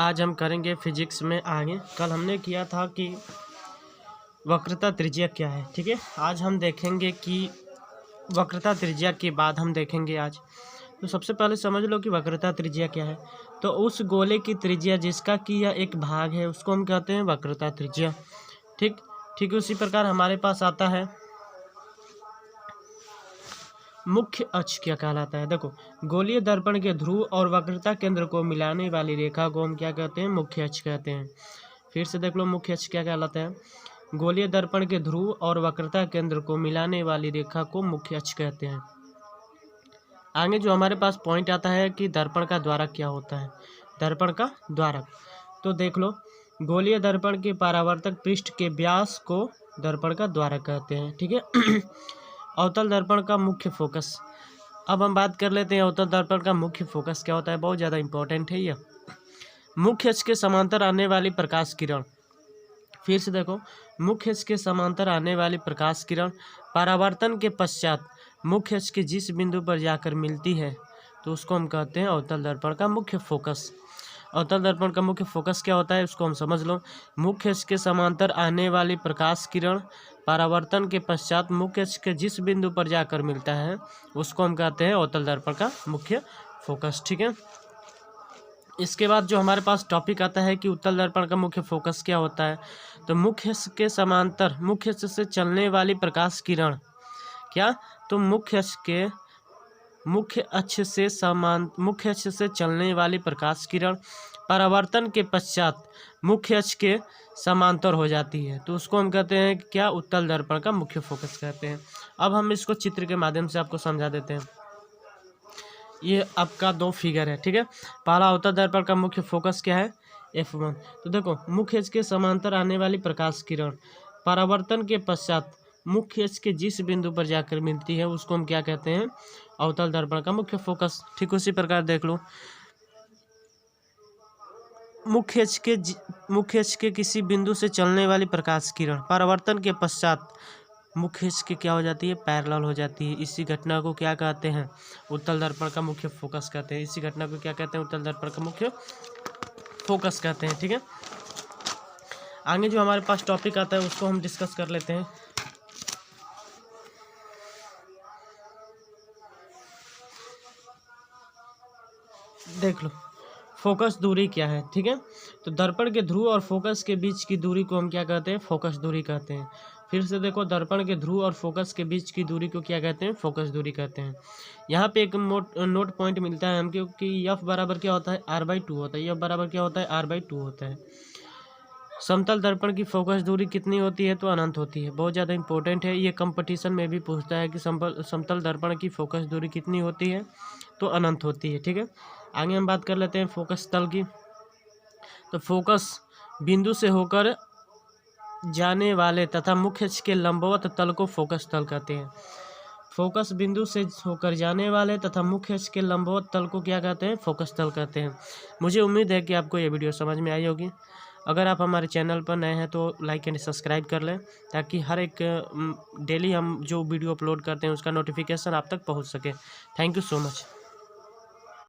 आज हम करेंगे फिजिक्स में आगे। कल हमने किया था कि वक्रता त्रिज्या क्या है, ठीक है। आज हम देखेंगे कि वक्रता त्रिज्या के बाद हम देखेंगे आज। तो सबसे पहले समझ लो कि वक्रता त्रिज्या क्या है। तो उस गोले की त्रिज्या जिसका कि यह एक भाग है उसको हम कहते हैं वक्रता त्रिज्या। ठीक उसी प्रकार हमारे पास आता है मुख्य अक्ष क्या कहलाता है। देखो, गोलीय दर्पण के ध्रुव और वक्रता केंद्र को मिलाने वाली रेखा को हम क्या कहते हैं, मुख्य अक्ष कहते हैं। फिर से देख लो, मुख्य अक्ष क्या कहलाता है। गोलीय दर्पण के ध्रुव और वक्रता केंद्र को मिलाने वाली रेखा को मुख्य अक्ष कहते हैं। आगे जो हमारे पास पॉइंट आता है कि दर्पण का द्वारक क्या होता है। दर्पण का द्वारक, तो देख लो, गोलीय दर्पण के परावर्तक पृष्ठ के व्यास को दर्पण का द्वारक कहते हैं, ठीक है। अवतल दर्पण का मुख्य फोकस, अब हम बात कर लेते हैं अवतल दर्पण का मुख्य फोकस क्या होता है। बहुत ज़्यादा इंपॉर्टेंट है यह। मुख्य अक्ष के समांतर आने वाली प्रकाश किरण, फिर से देखो, मुख्य अक्ष के समांतर आने वाली प्रकाश किरण परावर्तन के पश्चात मुख्य अक्ष के जिस बिंदु पर जाकर मिलती है तो उसको हम कहते हैं अवतल दर्पण का मुख्य फोकस। अवतल दर्पण का मुख्य फोकस क्या होता है उसको हम समझ लो। मुख्य अक्ष के समांतर आने वाली प्रकाश किरण परावर्तन के पश्चात मुख्य अक्ष के जिस बिंदु पर जाकर मिलता है उसको हम कहते हैं अवतल दर्पण का मुख्य फोकस, ठीक है। इसके बाद जो हमारे पास टॉपिक आता है कि उत्तल दर्पण का मुख्य फोकस क्या होता है। तो मुख्य अक्ष के समांतर मुख्य अक्ष से चलने वाली प्रकाश किरण क्या, तो मुख्य अक्ष से चलने वाली प्रकाश किरण परावर्तन के पश्चात मुख्य अक्ष के समांतर हो जाती है तो उसको हम कहते हैं क्या, उत्तल दर्पण का मुख्य फोकस कहते हैं। अब हम इसको चित्र के माध्यम से आपको समझा देते हैं। ये आपका दो फिगर है, ठीक है। पहला अवतल दर्पण का मुख्य फोकस क्या है, F1। तो देखो, मुख्य अक्ष के समांतर आने वाली प्रकाश किरण परावर्तन के पश्चात मुख्य अक्ष के जिस बिंदु पर जाकर मिलती है उसको हम क्या कहते हैं, अवतल दर्पण का मुख्य फोकस। ठीक उसी प्रकार देख लो, मुख्य अक्ष के किसी बिंदु से चलने वाली प्रकाश किरण परावर्तन के पश्चात मुख्य अक्ष की क्या हो जाती है, पैरेलल हो जाती है। इसी घटना को क्या कहते हैं, उत्तल दर्पण का मुख्य फोकस कहते हैं। इसी घटना को क्या कहते हैं, उत्तल दर्पण का मुख्य फोकस कहते हैं, ठीक है। आगे जो हमारे पास टॉपिक आता है उसको हम डिस्कस कर लेते हैं। देख लो, फोकस दूरी क्या है, ठीक है। तो दर्पण के ध्रुव और फोकस के बीच की दूरी को हम क्या कहते हैं, फोकस दूरी कहते हैं। फिर से देखो, दर्पण के ध्रुव और फोकस के बीच की दूरी को क्या कहते हैं, फोकस दूरी कहते हैं। यहाँ पे एक नोट पॉइंट मिलता है हमको कि F बराबर क्या होता है, R/2 होता है। F बराबर क्या होता है, R/2 होता है। समतल दर्पण की फोकस दूरी कितनी होती है, तो अनंत होती है। बहुत ज़्यादा इंपॉर्टेंट है, ये कंपटीशन में भी पूछता है कि समतल दर्पण की फोकस दूरी कितनी होती है, तो अनंत होती है, ठीक है। आगे हम बात कर लेते हैं फोकस तल की। तो फोकस बिंदु से होकर जाने वाले तथा मुख्य अक्ष के लंबवत तल को फोकस तल कहते हैं। फोकस बिंदु से होकर जाने वाले तथा मुख्य अक्ष के लंबवत तल को क्या कहते हैं, फोकस तल कहते हैं। मुझे उम्मीद है कि आपको ये वीडियो समझ में आई होगी। अगर आप हमारे चैनल पर नए हैं तो लाइक एंड सब्सक्राइब कर लें ताकि हर एक डेली हम जो वीडियो अपलोड करते हैं उसका नोटिफिकेशन आप तक पहुंच सके। Thank you so much.